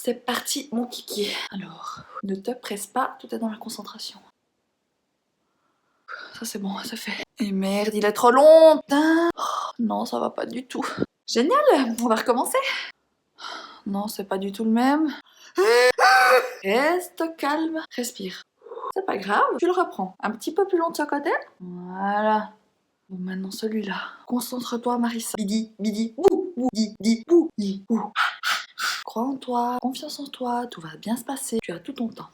C'est parti mon kiki. Alors, ne te presse pas, tout est dans la concentration. Ça c'est bon, ça fait. Et merde, il est trop long. Putain. Oh, non, ça va pas du tout. Génial, on va recommencer. Non, c'est pas du tout le même. Reste calme, respire. C'est pas grave, tu le reprends. Un petit peu plus long de ce côté. Voilà. Bon, maintenant celui-là. Concentre-toi, Marissa. Bidi, bidi, bou, bou, di, bou, di, bou. Crois en toi, confiance en toi, tout va bien se passer. Tu as tout ton temps.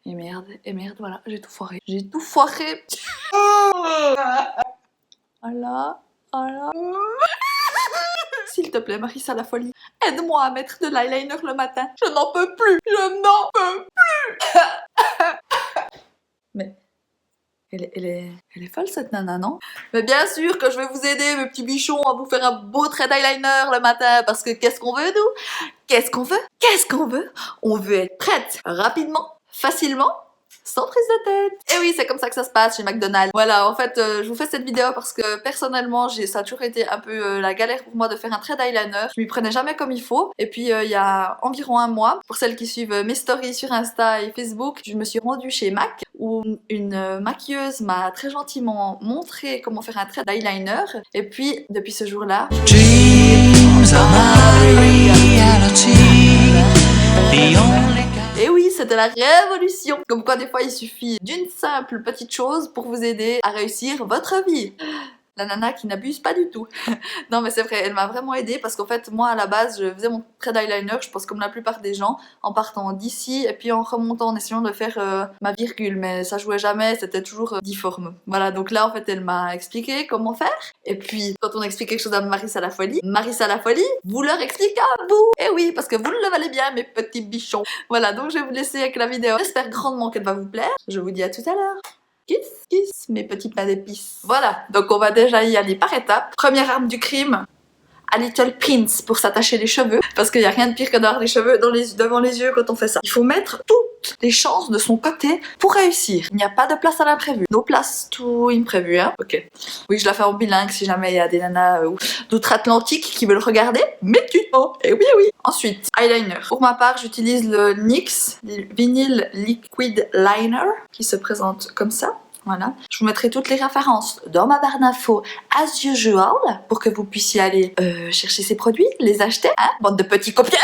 Et merde, voilà, j'ai tout foiré. J'ai tout foiré. Voilà, voilà. S'il te plaît, Marissa la folie, aide-moi à mettre de l'eyeliner le matin. Je n'en peux plus, je n'en peux plus. Mais elle est folle cette nana, non? Mais bien sûr que je vais vous aider, mes petits bichons, à vous faire un beau trait d'eyeliner le matin. Parce que qu'est-ce qu'on veut, nous? Qu'est-ce qu'on veut? Qu'est-ce qu'on veut? On veut être prête rapidement, facilement, sans prise de tête. Et oui, c'est comme ça que ça se passe chez McDonald's. Voilà, en fait, je vous fais cette vidéo parce que personnellement, ça a toujours été un peu la galère pour moi de faire un trait d'eyeliner. Je m'y prenais jamais comme il faut. Et puis, il y a environ un mois, pour celles qui suivent mes stories sur Insta et Facebook, je me suis rendue chez MAC où une maquilleuse m'a très gentiment montré comment faire un trait d'eyeliner. Et puis, depuis ce jour-là... Et oui, c'était la révolution. Comme quoi, des fois, il suffit d'une simple petite chose pour vous aider à réussir votre vie. La nana qui n'abuse pas du tout. Non mais c'est vrai, elle m'a vraiment aidée parce qu'en fait moi à la base je faisais mon trait d'eyeliner, je pense comme la plupart des gens, en partant d'ici et puis en remontant en essayant de faire ma virgule, mais ça jouait jamais, c'était toujours difforme. Voilà, donc là en fait elle m'a expliqué comment faire, et puis quand on explique quelque chose à Marissa la folie, vous leur expliquez à vous. Et oui, parce que vous le valez bien mes petits bichons. Voilà, donc je vais vous laisser avec la vidéo, j'espère grandement qu'elle va vous plaire, je vous dis à tout à l'heure. Kiss, kiss, mes petits pains d'épices. Voilà, donc on va déjà y aller par étapes. Première arme du crime, a little pins pour s'attacher les cheveux, parce qu'il n'y a rien de pire que d'avoir les cheveux devant les yeux quand on fait ça. Il faut mettre toutes les chances de son côté pour réussir. Il n'y a pas de place à l'imprévu. No place to imprévu, hein. Ok. Oui, je la fais en bilingue si jamais il y a des nanas d'outre-Atlantique qui veulent regarder, mais tu oh, et oui, oui. Ensuite, eyeliner. Pour ma part, j'utilise le NYX Vinyl Liquid Liner, qui se présente comme ça. Voilà. Je vous mettrai toutes les références dans ma barre d'infos as usual pour que vous puissiez aller chercher ces produits, les acheter, hein, bande de petits copieurs.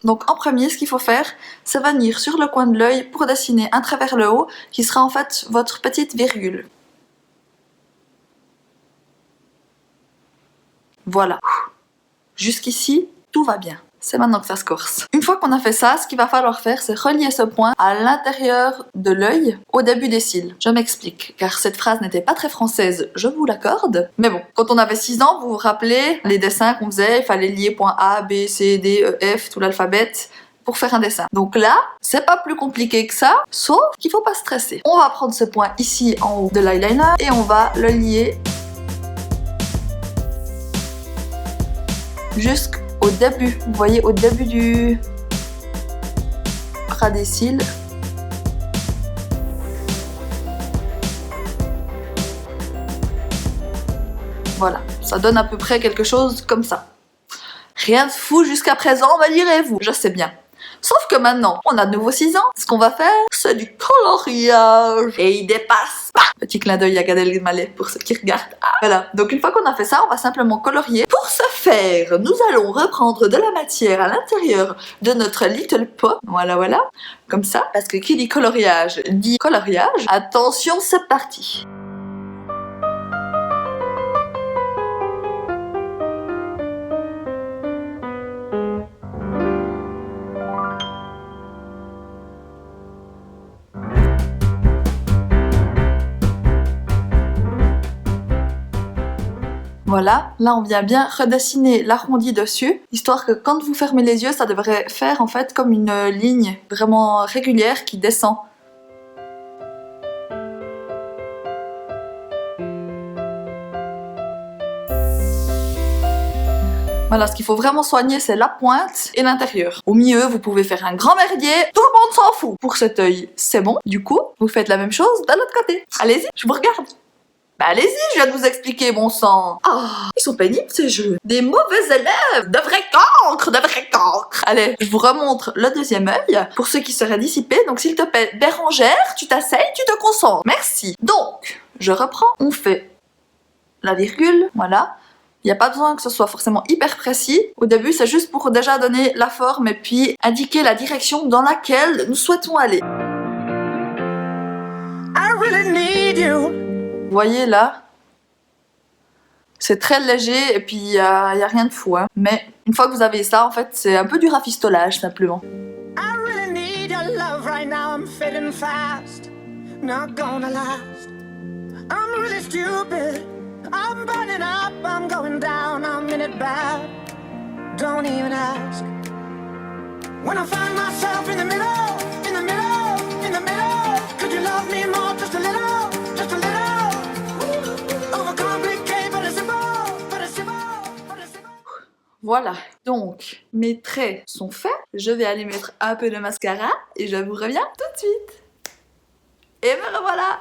Donc en premier, ce qu'il faut faire, c'est venir sur le coin de l'œil pour dessiner un trait vers le haut qui sera en fait votre petite virgule. Voilà. Jusqu'ici, tout va bien. C'est maintenant que ça se corse. Une fois qu'on a fait ça, ce qu'il va falloir faire, c'est relier ce point à l'intérieur de l'œil, au début des cils. Je m'explique, car cette phrase n'était pas très française, je vous l'accorde. Mais bon, quand on avait 6 ans, vous vous rappelez les dessins qu'on faisait, il fallait lier point A, B, C, D, E, F, tout l'alphabet, pour faire un dessin. Donc là, c'est pas plus compliqué que ça, sauf qu'il faut pas stresser. On va prendre ce point ici en haut de l'eyeliner et on va le lier jusqu'au début, vous voyez, au début du ras des cils. Voilà, ça donne à peu près quelque chose comme ça. Rien de fou jusqu'à présent, me direz-vous, je sais bien. Sauf que maintenant, on a de nouveau 6 ans, ce qu'on va faire, c'est du coloriage. Et il dépasse. Petit clin d'œil à Gad Elmaleh pour ceux qui regardent. Ah, voilà, donc une fois qu'on a fait ça, on va simplement colorier. Pour ce faire, nous allons reprendre de la matière à l'intérieur de notre little pot. Voilà, voilà, comme ça. Parce que qui dit coloriage dit coloriage. Attention, c'est parti. Voilà, là on vient bien redessiner l'arrondi dessus, histoire que quand vous fermez les yeux, ça devrait faire en fait comme une ligne vraiment régulière qui descend. Voilà, ce qu'il faut vraiment soigner, c'est la pointe et l'intérieur. Au milieu, vous pouvez faire un grand merdier, tout le monde s'en fout. Pour cet œil, c'est bon. Du coup, vous faites la même chose de l'autre côté. Allez-y, je vous regarde. Bah allez-y, je viens de vous expliquer, bon sang. Ah, ils sont pénibles ces jeux. Des mauvais élèves, de vrais cancres, de vrais cancres. Allez, je vous remontre le deuxième œil pour ceux qui seraient dissipés. Donc s'il te plaît, Bérangère, tu t'asseyes, tu te concentres. Merci. Donc, je reprends. On fait la virgule, voilà. Il n'y a pas besoin que ce soit forcément hyper précis. Au début, c'est juste pour déjà donner la forme et puis indiquer la direction dans laquelle nous souhaitons aller. I really need you. Vous voyez là, c'est très léger et puis il y a rien de fou. Hein. Mais une fois que vous avez ça, en fait, c'est un peu du rafistolage simplement. I really need your love right now. I'm fading fast. Not gonna last. I'm really stupid. I'm burning up. I'm going down. I'm in it bad. Don't even ask. When I find myself in the middle, in the middle, in the middle, could you love me more, just a little, just a little? Voilà, donc mes traits sont faits, je vais aller mettre un peu de mascara et je vous reviens tout de suite. Et me revoilà,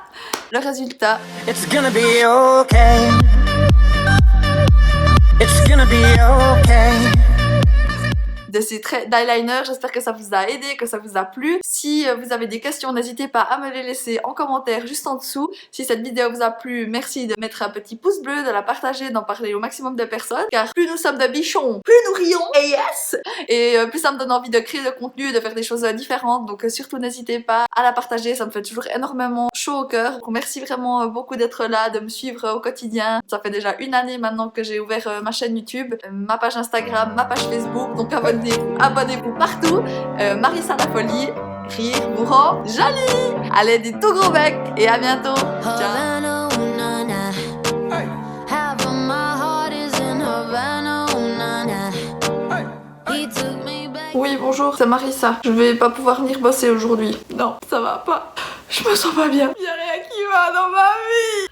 le résultat. It's gonna be okay. It's gonna be okay. De ces traits d'eyeliner, j'espère que ça vous a aidé, que ça vous a plu. Si vous avez des questions, n'hésitez pas à me les laisser en commentaire juste en dessous. Si cette vidéo vous a plu, merci de mettre un petit pouce bleu, de la partager, d'en parler au maximum de personnes. Car plus nous sommes de bichons, plus nous rions, et yes! Et plus ça me donne envie de créer de contenu, de faire des choses différentes. Donc surtout n'hésitez pas à la partager, ça me fait toujours énormément chaud au cœur. Donc merci vraiment beaucoup d'être là, de me suivre au quotidien. Ça fait déjà une année maintenant que j'ai ouvert ma chaîne YouTube, ma page Instagram, ma page Facebook. Donc abonnez-vous partout. Marissa la folie, rire vous rend jolie. Allez, des tout gros becs et à bientôt. Ciao. Oui, bonjour, c'est Marissa. Je vais pas pouvoir venir bosser aujourd'hui. Non, ça va pas. Je me sens pas bien. Y'a rien qui va dans ma vie.